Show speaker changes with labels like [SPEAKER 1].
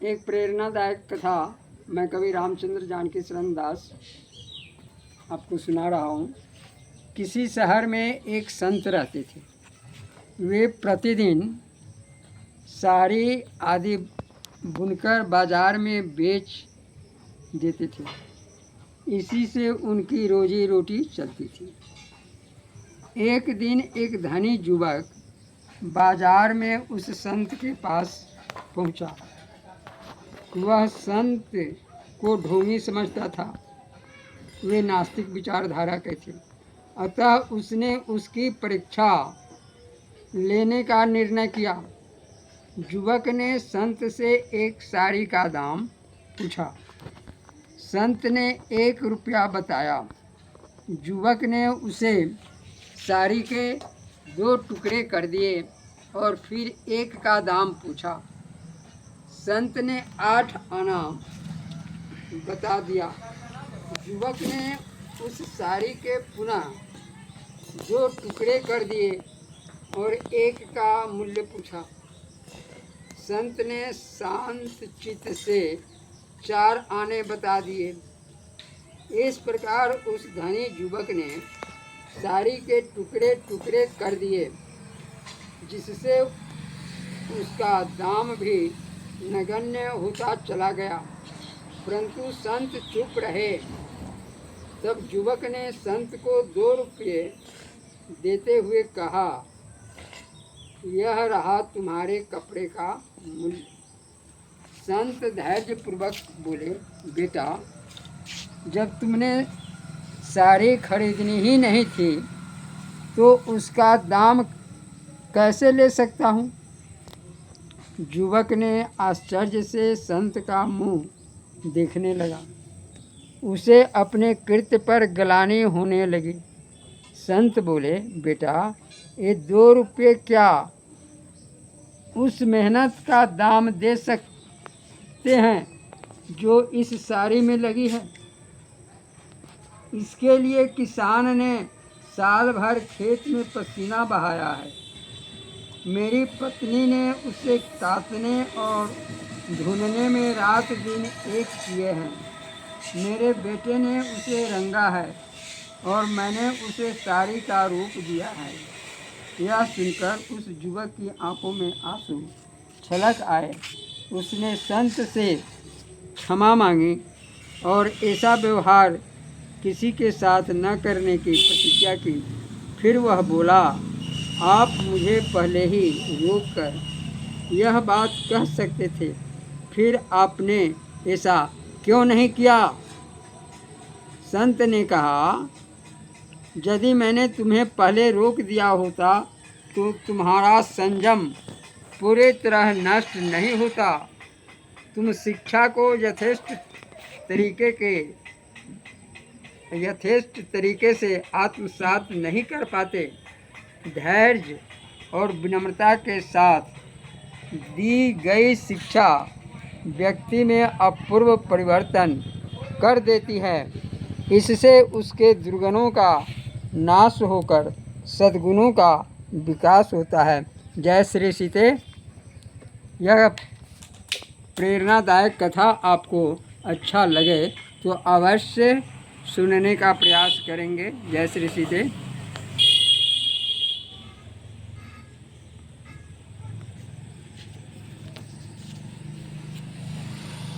[SPEAKER 1] एक प्रेरणादायक कथा मैं कवि रामचंद्र जानकी शरण दास आपको सुना रहा हूँ। किसी शहर में एक संत रहते थे। वे प्रतिदिन साड़ी आदि बुनकर बाजार में बेच देते थे। इसी से उनकी रोजी रोटी चलती थी। एक दिन एक धनी युवक बाजार में उस संत के पास पहुंचा। वह संत को ढोंगी समझता था। वे नास्तिक विचारधारा के थे, अतः उसने उसकी परीक्षा लेने का निर्णय किया। युवक ने संत से एक साड़ी का दाम पूछा। संत ने 1 रुपया बताया। युवक ने उसे साड़ी के 2 टुकड़े कर दिए और फिर 1 का दाम पूछा। संत ने 8 आना बता दिया। युवक ने उस साड़ी के पुनः 2 टुकड़े कर दिए और 1 का मूल्य पूछा। संत ने शांत चित्त से 4 आने बता दिए। इस प्रकार उस धनी युवक ने साड़ी के टुकड़े टुकड़े कर दिए, जिससे उसका दाम भी नगण्य होता चला गया। परंतु संत चुप रहे। तब युवक ने संत को 2 रुपये देते हुए कहा, यह रहा तुम्हारे कपड़े का मूल्य। संत धैर्यपूर्वक बोले, बेटा, जब तुमने साड़ी खरीदनी ही नहीं थी तो उसका दाम कैसे ले सकता हूँ? युवक ने आश्चर्य से संत का मुंह देखने लगा। उसे अपने कृत्य पर ग्लानि होने लगी। संत बोले, बेटा, ये 2 रुपये क्या उस मेहनत का दाम दे सकते हैं जो इस साड़ी में लगी है? इसके लिए किसान ने साल भर खेत में पसीना बहाया है। मेरी पत्नी ने उसे काटने और धुलने में रात दिन एक किए हैं। मेरे बेटे ने उसे रंगा है और मैंने उसे साड़ी का रूप दिया है। यह सुनकर उस युवक की आंखों में आंसू छलक आए। उसने संत से क्षमा मांगी और ऐसा व्यवहार किसी के साथ न करने की प्रतिज्ञा की। फिर वह बोला, आप मुझे पहले ही रोककर यह बात कह सकते थे, फिर आपने ऐसा क्यों नहीं किया? संत ने कहा, यदि मैंने तुम्हें पहले रोक दिया होता तो तुम्हारा संयम पूरी तरह नष्ट नहीं होता। तुम शिक्षा को यथेष्ट तरीके से आत्मसात नहीं कर पाते। धैर्य और विनम्रता के साथ दी गई शिक्षा व्यक्ति में अपूर्व परिवर्तन कर देती है। इससे उसके दुर्गुणों का नाश होकर सद्गुणों का विकास होता है। जय श्री सीते। यह प्रेरणादायक कथा आपको अच्छा लगे तो अवश्य सुनने का प्रयास करेंगे। जय श्री सीते।